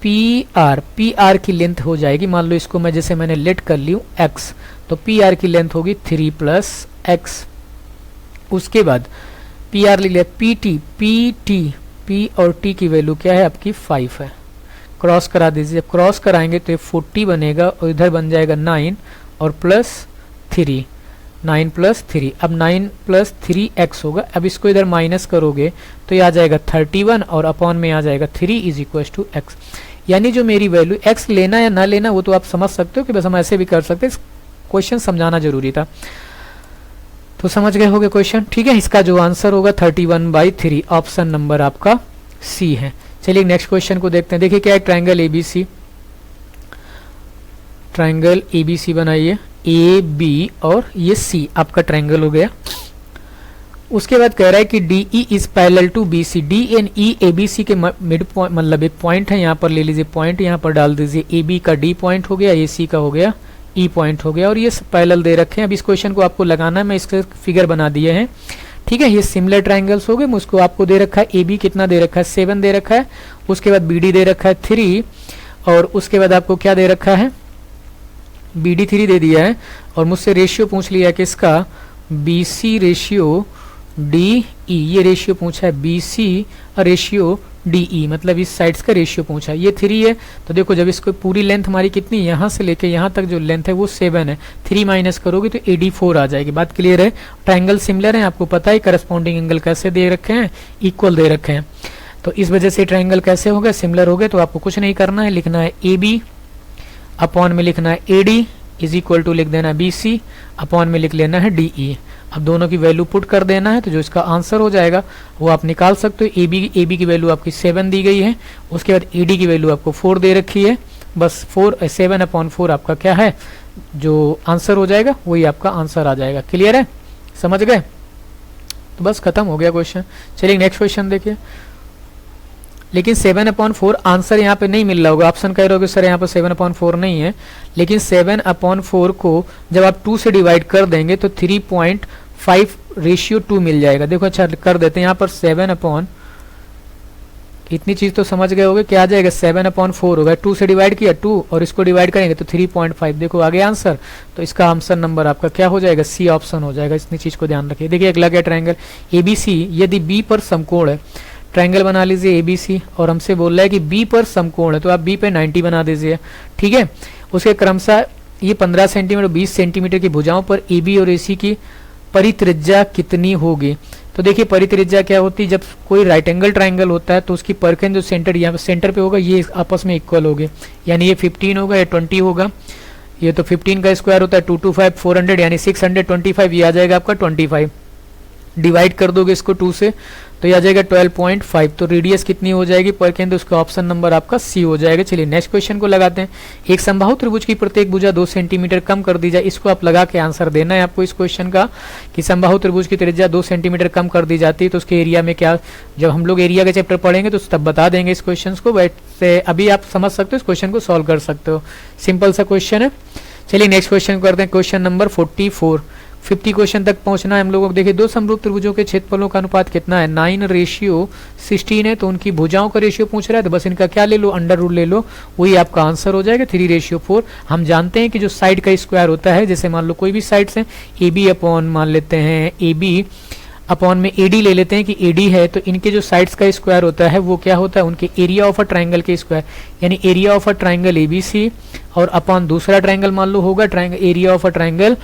पी आर की लेंथ हो जाएगी, मान लो इसको मैं जैसे मैंने लेट कर ली एक्स, तो पी आर की लेंथ होगी 3 प्लस एक्स। उसके बाद पी आर ले लिया, पी और टी की वैल्यू क्या है आपकी 5 है। क्रॉस करा दीजिए, जब क्रॉस कराएंगे तो ये 40 बनेगा और इधर बन जाएगा 9 और प्लस 3, 9 प्लस 3, अब 9 प्लस 3 एक्स होगा। अब इसको इधर माइनस करोगे तो ये आ जाएगा 31 और अपॉन में आ जाएगा 3 इज इक्वल टू एक्स। यानी जो मेरी वैल्यू एक्स लेना या ना लेना वो तो आप समझ सकते हो कि बस हम ऐसे भी कर सकते हैं, क्वेश्चन समझाना जरूरी था। तो समझ गए होगे क्वेश्चन, ठीक है। इसका जो आंसर होगा 31/3, ऑप्शन नंबर आपका सी है। चलिए नेक्स्ट क्वेश्चन को देखते हैं। देखिए क्या है, ट्रायंगल एबीसी, ट्रायंगल एबीसी बनाइए, ए बी और ये सी आपका ट्रायंगल हो गया। उसके बाद कह रहा है कि D E is parallel to B C, D and E A B C के मिड पॉइंट, मतलब एक पॉइंट है, यहाँ पर ले लीजिए पॉइंट, यहाँ पर डाल दीजिए, ए बी का डी पॉइंट हो गया, ए सी का हो गया ई पॉइंट हो गया, और ये पैरेलल दे रखे हैं। अब इस क्वेश्चन को आपको लगाना है, मैं इसके फिगर बना दिए हैं, ठीक है। ये सिमिलर ट्रायंगल्स हो गए, मुझको आपको दे रखा है ए बी कितना दे रखा है 7 दे रखा है, उसके बाद बी डी दे रखा है 3, और उसके बाद आपको क्या दे रखा है, बी डी 3 दे दिया है, और मुझसे रेशियो पूछ लिया है किसका, B C ratio D E, ये रेशियो पूछा है B C ratio D E, मतलब इस साइड्स का रेशियो पूछा है। ये 3 है, तो देखो जब इसको पूरी लेंथ हमारी कितनी, यहाँ से लेके यहाँ तक जो लेंथ है वो 7 है, 3 माइनस करोगे तो एडी 4 आ जाएगी। बात क्लियर है। ट्रायंगल सिमिलर है, आपको पता है करस्पॉन्डिंग एंगल कैसे दे रखे हैं, इक्वल दे रखे हैं, तो इस वजह से ट्रायंगल कैसे हो गए, सिमिलर हो गए। तो आपको कुछ नहीं करना है, लिखना है ए बी, अपॉन में लिखना है A D is equal to लिख देना है बी सी, अपॉन में लिख लेना है डी ई। अब दोनों की वैल्यू पुट कर देना है, तो जो इसका आंसर हो जाएगा वो आप निकाल सकते हो। ए बी की वैल्यू आपकी 7 दी गई है, उसके बाद ए डी की वैल्यू आपको 4 दे रखी है, बस 7/4 आपका क्या है, जो आंसर हो जाएगा वही आपका आंसर आ जाएगा। क्लियर है, समझ गए, तो बस खत्म हो गया क्वेश्चन। चलिए नेक्स्ट क्वेश्चन देखिए। लेकिन 7/4 आंसर यहाँ पे नहीं मिल रहा होगा, ऑप्शन कह रहे हो सर यहाँ पर 7/4 नहीं है, लेकिन 7/4 को जब आप 2 से डिवाइड कर देंगे तो 3.5/2 मिल जाएगा। देखो अच्छा कर देते हैं, यहाँ पर 7 इतनी चीज तो समझ गए होगे, क्या आ जाएगा 7/4 होगा, 2 से डिवाइड किया 2 और इसको डिवाइड करेंगे तो 3.5, देखो आगे आंसर। तो इसका आंसर नंबर आपका क्या हो जाएगा, सी ऑप्शन हो जाएगा। इतनी चीज को ध्यान रखिए। देखिए अगला क्या, ट्रायंगल एबीसी, यदि बी पर समकोण है, ट्रायंगल बना लीजिए एबीसी, और हमसे बोल रहा है कि बी पर समकोण है, तो आप बी पे 90 बना दीजिए, ठीक है। उसके क्रमशः ये 15 सेंटीमीटर 20 सेंटीमीटर की भुजाओं पर ए बी और ए सी की परित्रिज्या कितनी होगी। तो देखिए परित्रिज्या क्या होती है, जब कोई राइट एंगल ट्रायंगल होता है तो उसकी परखें जो सेंटर यहाँ सेंटर पे होगा ये आपस में इक्वल होगी, यानी ये 15 होगा, ये 20 होगा, ये तो 15 का स्क्वायर होता है 225 400 यानी 625, ये आ जाएगा आपका 25। डिवाइड कर दोगे इसको 2 से तो ये आ जाएगा 12.5, तो रेडियस कितनी हो जाएगी पर केंद्र, उसका ऑप्शन नंबर आपका सी हो जाएगा। चलिए नेक्स्ट क्वेश्चन को लगाते हैं। एक समबाहु त्रिभुज की प्रत्येक भुजा 2 सेंटीमीटर कम कर दी जाए, इसको आप लगा के आंसर देना है आपको इस क्वेश्चन का, कि समबाहु त्रिभुज की त्रिज्या 2 सेंटीमीटर कम कर दी जाती है तो उसके एरिया में क्या, जब हम लोग एरिया का चैप्टर पढ़ेंगे तो तब बता देंगे इस क्वेश्चन को, वैसे अभी आप समझ सकते हो, इस क्वेश्चन को सॉल्व कर सकते हो, सिंपल सा क्वेश्चन है। चलिए नेक्स्ट क्वेश्चन करते हैं, क्वेश्चन नंबर 44। 50 क्वेश्चन तक पहुंचना है हम लोगों को। देखिए दो समरूप त्रिभुजों के क्षेत्रफलों का अनुपात कितना है, 9:16 है, तो उनकी भुजाओं का रेशियो पूछ रहा है, तो बस इनका क्या ले लो, अंडर रूट ले लो, वही आपका आंसर हो जाएगा 3:4। हम जानते हैं कि जो साइड का स्क्वायर होता है, जैसे मान लो कोई भी साइड से ए बी अपॉन मान लेते हैं, ए बी अपॉन में एडी ले लेते हैं कि एडी है, तो इनके जो साइड्स का स्क्वायर होता है वो क्या होता है, उनके एरिया ऑफ अ ट्राइंगल के स्क्वायर, यानी area of a triangle ABC और अपॉन दूसरा ट्राइंगल मान लो होगा triangle area of a triangle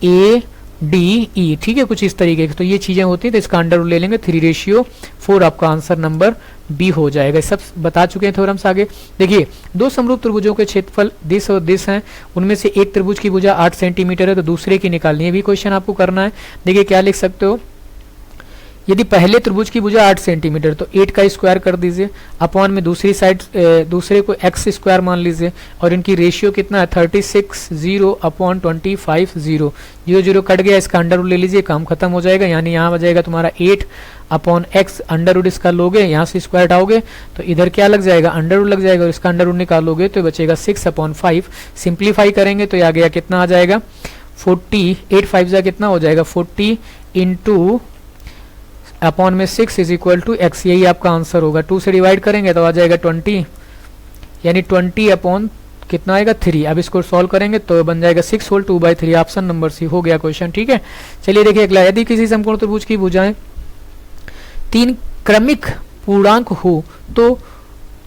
A D E, ठीक है, कुछ इस तरीके की। तो ये चीजें होती हैं, तो इसका अंडर रूट ले लेंगे, 3:4 आपका आंसर नंबर बी हो जाएगा। सब बता चुके हैं थ्योरम्स आगे। देखिए दो समरूप त्रिभुजों के क्षेत्रफल दिस और दिस हैं, उनमें से एक त्रिभुज की भुजा 8 सेंटीमीटर है, तो दूसरे की निकालनी है, भी क्वेश्चन आपको करना है। देखिए क्या लिख सकते हो, यदि पहले त्रिभुज की भुजा 8 सेंटीमीटर तो 8 का स्क्वायर कर दीजिए, अपॉन में दूसरी साइड दूसरे को x स्क्वायर मान लीजिए, और इनकी रेशियो कितना है 36 अपॉन 25 0 0 कट गया, इसका अंडर रूट ले लीजिए, काम खत्म हो जाएगा, यानी यहाँ आ जाएगा तुम्हारा 8 अपॉन x, अंडर रूट इसका लोगे, यहाँ से स्क्वायर हटाओगे तो इधर क्या लग जाएगा, अंडर रूट लग जाएगा, और इसका अंडर रूट निकालोगे तो बचेगा 6/5। सिंप्लीफाई करेंगे तो आ गया कितना आ जाएगा 40, 8 5 जा कितना हो जाएगा 40 इंटू अपॉन में 6 इज इक्वल टू एक्स, यही आपका आंसर होगा। 2 से डिवाइड करेंगे तो आ जाएगा 20, यानी 20 अपॉन कितना आएगा 3। अब इसको सॉल्व करेंगे तो बन जाएगा 6 होल 2/3। ऑप्शन नंबर सी हो गया क्वेश्चन। ठीक है, चलिए देखिए अगला, यदि किसी समकोण त्रिभुज की भुजाएं 3 क्रमिक पूर्णांक हो तो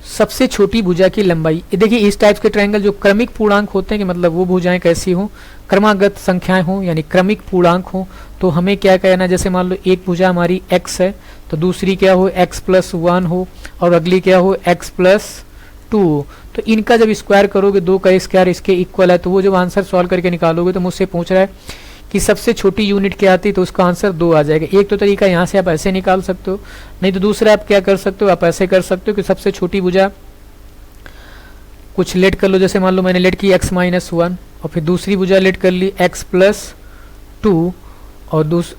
सबसे छोटी भुजा की लंबाई। ये देखिए इस टाइप के ट्रायंगल जो क्रमिक पूर्णांक होते हैं कि मतलब वो भुजाएं कैसी हो, क्रमागत संख्याएं हो यानी क्रमिक पूर्णांक हो, तो हमें क्या कहना है, जैसे मान लो एक भुजा हमारी x है तो दूसरी क्या हो x+1 हो और अगली क्या हो x+2। तो इनका जब स्क्वायर करोगे, दो का स्क्वायर इसके इक्वल है, तो वो जब आंसर सॉल्व करके निकालोगे तो मुझसे पूछ रहा है कि सबसे छोटी यूनिट क्या आती है, तो उसका आंसर 2 आ जाएगा। एक तो तरीका यहाँ से आप ऐसे निकाल सकते हो, नहीं तो दूसरा आप क्या कर सकते हो, आप ऐसे कर सकते हो कि सबसे छोटी भुजा कुछ लेट कर लो, जैसे मान लो मैंने लेट की x-1 और फिर दूसरी भुजा लेट कर ली x+2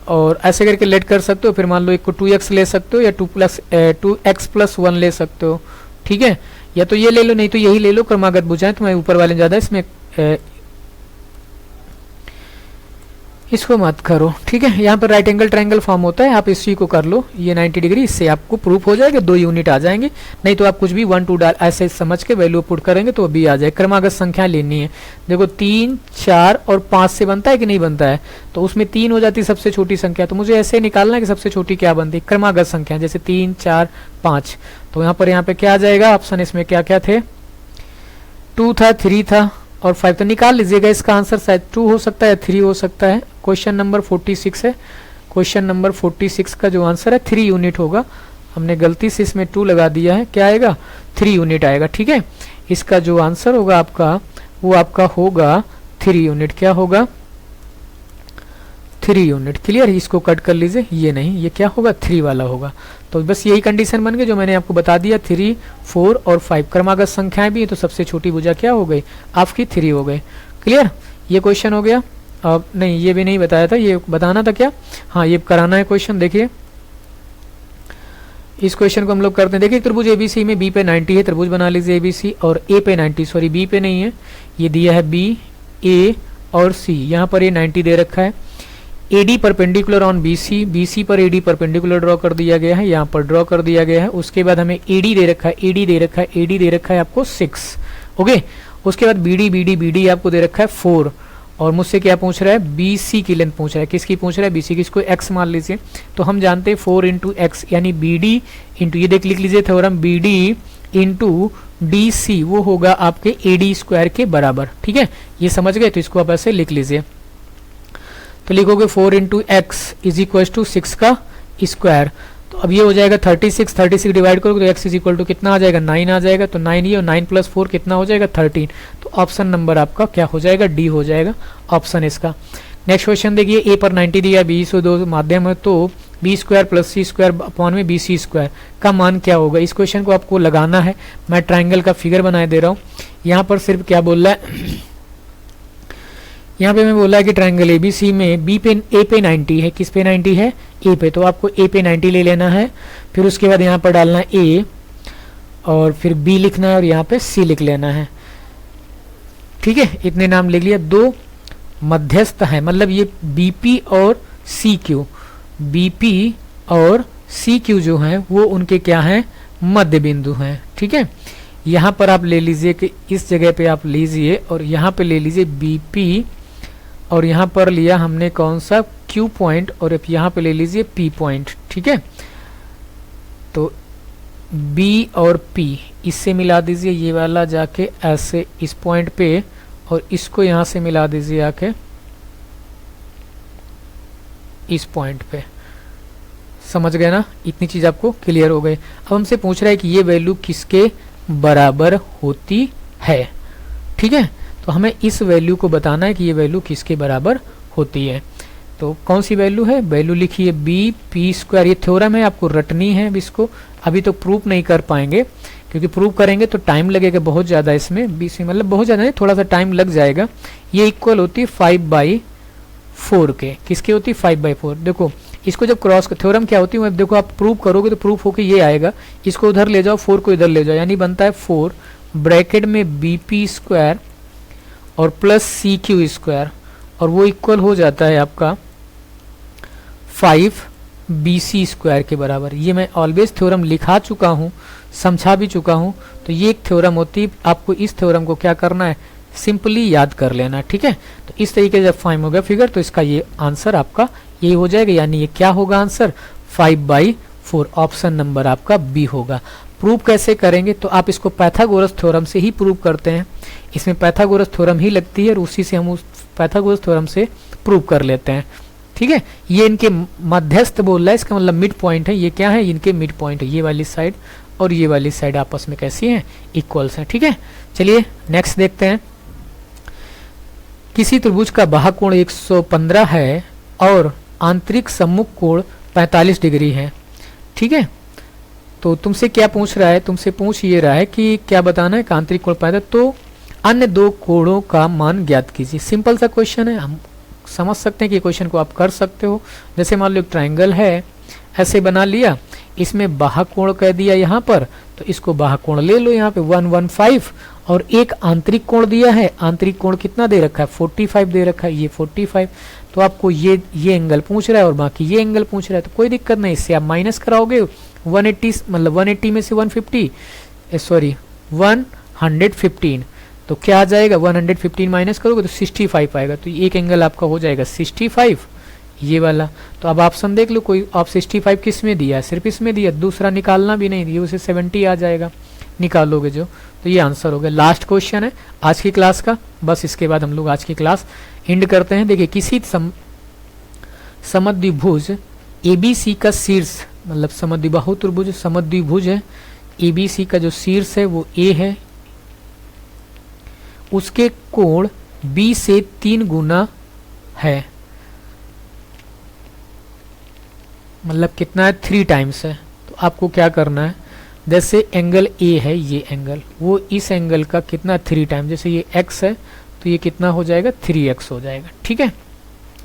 और ऐसे करके लेट कर सकते हो। फिर मान लो एक को 2x ले सकते हो या 2x+1 ले सकते हो। ठीक है, या तो ये ले लो नहीं तो यही ले लो क्रमागत भुजाएं, तो मैं ऊपर वाले ज्यादा इसमें इसको मत करो। ठीक है, यहाँ पर राइट एंगल ट्रायंगल फॉर्म होता है, आप इसी को कर लो, ये 90 डिग्री, इससे आपको प्रूफ हो जाएगा, 2 यूनिट आ जाएंगे। नहीं तो आप कुछ भी 1 2 डाल ऐसे समझ के वैल्यू पुट करेंगे तो अभी आ जाए। क्रमागत संख्या लेनी है, देखो 3 4 और 5 से बनता है कि नहीं बनता है, तो उसमें 3 हो जाती है सबसे छोटी संख्या, तो मुझे ऐसे निकालना है कि सबसे छोटी क्या बनती है, क्रमागत संख्या, जैसे 3 4 5। तो यहाँ पे क्या आ जाएगा, ऑप्शन इसमें क्या क्या थे, 2 था, 3 था और 5, तो निकाल लीजिएगा। इसका आंसर शायद 2 हो सकता है, 3 हो सकता है। क्वेश्चन नंबर 46 है, क्वेश्चन नंबर 46 का जो आंसर है 3 यूनिट होगा। हमने गलती से इसमें 2 लगा दिया है, क्या आएगा 3 यूनिट आएगा। ठीक है, इसका जो आंसर होगा आपका वो आपका होगा 3 यूनिट। क्या होगा 3 यूनिट। क्लियर, इसको कट कर लीजिए, ये नहीं, ये क्या होगा 3 वाला होगा। तो बस यही कंडीशन बन गई जो मैंने आपको बता दिया, 3 4 और 5 क्रमागत संख्याएं भी है, तो सबसे छोटी भुजा क्या हो गई आपकी 3 हो गई। क्लियर, ये क्वेश्चन हो गया। अब नहीं, ये भी नहीं बताया था, ये बताना था क्या, हाँ ये कराना है क्वेश्चन। देखिए इस क्वेश्चन को हम लोग करते हैं। देखिए त्रिभुज एबीसी में बी पे 90 है, त्रिभुज बना लीजिए एबीसी, और ए पे 90, सॉरी बी पे नहीं है, ये दिया है बी ए और सी, यहाँ पर ये 90 दे रखा है। AD perpendicular on BC, BC पर AD परपेंडिकुलर ड्रॉ कर दिया गया है, यहाँ पर ड्रॉ कर दिया गया है। उसके बाद हमें AD दे रखा है, AD दे रखा है, AD दे रखा है आपको 6। ओके, उसके बाद BD आपको दे रखा है 4, और मुझसे क्या पूछ रहा है, BC की लेंथ पूछ रहा है। किसकी पूछ रहा है, BC की, इसको x मान लीजिए। तो हम जानते हैं 4 इंटू एक्स यानी BD इंटू, ये देख लिख लीजिए थ्योरम, BD इंटू DC वो होगा आपके AD स्क्वायर के बराबर। ठीक है, ये समझ गए, तो इसको आप ऐसे लिख लीजिए। तो लिखोगे 4 into X is equal to 6 का स्क्वायर। तो अब ये हो जाएगा 36 डिवाइड करोगे तो x इज इक्वल टू कितना आ जाएगा 9 आ जाएगा। तो 9 ये और 9 प्लस 4 कितना हो जाएगा 13। तो ऑप्शन नंबर आपका क्या हो जाएगा, डी हो जाएगा ऑप्शन इसका। नेक्स्ट क्वेश्चन देखिए, ए पर 90 दिया है, बी से 2 माध्यम है, तो बी स्क्वायर प्लस सी स्क्वायर अपॉन में BC स्क्वायर का मान क्या होगा। इस क्वेश्चन को आपको लगाना है, मैं ट्राइंगल का फिगर बनाए दे रहा हूँ। यहाँ पर सिर्फ क्या बोल रहा है, यहाँ पे मैं बोला है कि ट्रायंगल ABC में बी पे ए पे 90 है, किस पे 90 है, ए पे, तो आपको ए पे 90 ले लेना है। फिर उसके बाद यहाँ पर डालना है ए और फिर बी लिखना है और यहाँ पे सी लिख लेना है। ठीक है, इतने नाम लिख लिया। 2 मध्यस्थ है, मतलब ये BP और CQ, BP और CQ जो है वो उनके क्या हैं, मध्य बिंदु हैं। ठीक है, यहाँ पर आप ले लीजिए कि इस जगह पे आप लीजिए और यहाँ पे ले लीजिए BP, और यहाँ पर लिया हमने कौन सा Q पॉइंट, और यहाँ पे ले लीजिए P पॉइंट। ठीक है, तो B और P इससे मिला दीजिए, ये वाला जाके ऐसे इस पॉइंट पे, और इसको यहाँ से मिला दीजिए आके इस पॉइंट पे। समझ गए ना, इतनी चीज आपको क्लियर हो गई। अब हमसे पूछ रहा है कि ये वैल्यू किसके बराबर होती है। ठीक है, तो हमें इस वैल्यू को बताना है कि ये वैल्यू किसके बराबर होती है। तो कौन सी वैल्यू है, वैल्यू लिखिए BP स्क्वायर, ये थ्योरम है, आपको रटनी है। इसको अभी तो प्रूफ नहीं कर पाएंगे, क्योंकि प्रूफ करेंगे तो टाइम लगेगा बहुत ज़्यादा इसमें, BC मतलब बहुत ज़्यादा नहीं, थोड़ा सा टाइम लग जाएगा। ये इक्वल होती है 5/4 के, किसकी होती है 5/4। देखो इसको जब क्रॉस, थ्योरम क्या होती है, देखो आप प्रूफ करोगे तो प्रूफ होके ये आएगा, इसको उधर ले जाओ, 4 को इधर ले जाओ, यानी बनता है 4 ब्रैकेट में BP स्क्वायर और प्लस CQ स्क्वायर, और वो इक्वल हो जाता है आपका 5 BC स्क्वायर के बराबर। ये मैं ऑलवेज थ्योरम लिखा चुका हूँ, समझा भी चुका हूँ। तो ये एक थ्योरम होती है, आपको इस थ्योरम को क्या करना है, सिंपली याद कर लेना, ठीक है। तो इस तरीके से जब फाइम होगा फिगर, तो इसका ये आंसर आपका ये हो जाएगा, यानी ये क्या होगा आंसर 5/4, ऑप्शन नंबर आपका बी होगा। प्रूव कैसे करेंगे, तो आप इसको पाइथागोरस थ्योरम से ही प्रूव करते हैं। इसमें पाइथागोरस थ्योरम ही लगती है और उसी से हम उस पाइथागोरस थ्योरम से प्रूव कर लेते हैं, ठीक है। ये इनके मध्यस्थ बोल रहा है, इसका मतलब मिड पॉइंट है। ये क्या है, इनके मिड पॉइंट है। ये वाली साइड और ये वाली साइड आपस में कैसी हैं, इक्वल्स हैं, ठीक है। चलिए नेक्स्ट देखते हैं। किसी त्रिभुज का बाह्य कोण 115 है और आंतरिक सम्मुख कोण 45 डिग्री है, ठीक है। तो तुमसे क्या पूछ रहा है, तुमसे पूछ ये रहा है कि क्या बताना है, आंतरिक कोण 45, तो अन्य दो कोणों का मान ज्ञात कीजिए। सिंपल सा क्वेश्चन है, हम समझ सकते हैं कि क्वेश्चन को आप कर सकते हो। जैसे मान लो एक ट्रायंगल है, ऐसे बना लिया, इसमें बाह्य कोण कह दिया यहाँ पर, तो इसको बाह्य कोण ले लो यहाँ पे 115, और एक आंतरिक कोण दिया है। आंतरिक कोण कितना दे रखा है, 45 दे रखा है, ये 45। तो आपको ये एंगल पूछ रहा है और बाकी ये एंगल पूछ रहा है, तो कोई दिक्कत नहीं, इससे आप माइनस कराओगे 180, मतलब 180 में से 115, तो क्या आ जाएगा, 115 माइनस करोगे तो 65 आएगा। तो एक एंगल आपका हो जाएगा 65, ये वाला। तो अब ऑप्शन देख लो, कोई आप 65 किस में दिया है, सिर्फ इसमें दिया, दूसरा निकालना भी नहीं दिया, उसे 70 आ जाएगा, निकालोगे जो, तो ये आंसर हो गया। लास्ट क्वेश्चन है आज की क्लास का, बस इसके बाद हम लोग आज की क्लास एंड करते हैं। देखिए, किसी समद्विभुज ABC का शीर्ष, मतलब समद्विबाहु त्रिभुज समद्विभुज है, ABC का जो शीर्ष है वो A है, उसके कोण B से 3 गुना है, मतलब कितना है, 3 टाइम्स है। तो आपको क्या करना है, जैसे एंगल A है, ये एंगल, वो इस एंगल का कितना 3 टाइम, जैसे ये x है तो ये कितना हो जाएगा 3x हो जाएगा, ठीक है।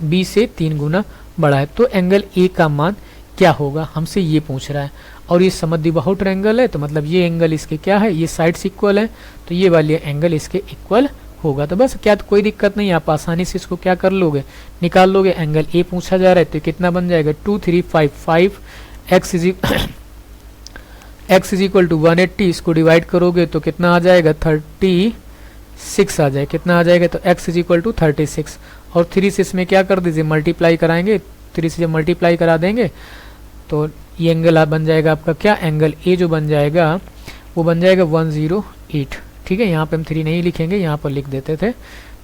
B से 3 गुना बड़ा है, तो एंगल A का मान क्या होगा, हमसे ये पूछ रहा है। और ये समद्विबाहु ट्रायंगल है, तो मतलब ये एंगल इसके क्या है, ये साइड्स इक्वल है, तो ये वाली एंगल इसके इक्वल होगा। तो बस क्या, तो कोई दिक्कत नहीं, आप आसानी से इसको क्या कर लोगे, निकाल लोगे। एंगल A पूछा जा रहा है, तो कितना बन जाएगा 2 3 5 5, x इज इक्वल टू 180, इसको डिवाइड करोगे तो कितना आ जाएगा 36 आ जाएगा, कितना आ जाएगा, तो x इज इक्वल टू 36, और 3 से इसमें क्या कर दीजिए, मल्टीप्लाई कराएंगे, 3 से जब मल्टीप्लाई करा देंगे तो ये एंगल बन जाएगा आपका क्या, एंगल A जो बन जाएगा वो बन जाएगा 108, ठीक है। यहाँ पे हम 3 नहीं लिखेंगे, यहाँ पर लिख देते थे,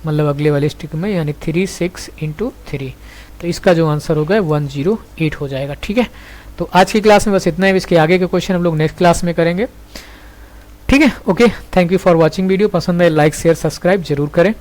मतलब अगले वाले स्टिक में, यानी 36 × 3, तो इसका जो आंसर होगा 108 हो जाएगा, ठीक है। तो आज की क्लास में बस इतना है, इसके आगे के क्वेश्चन हम लोग नेक्स्ट क्लास में करेंगे, ठीक है। Okay, thank you for watching video. पसंद है लाइक शेयर सब्सक्राइब जरूर करें।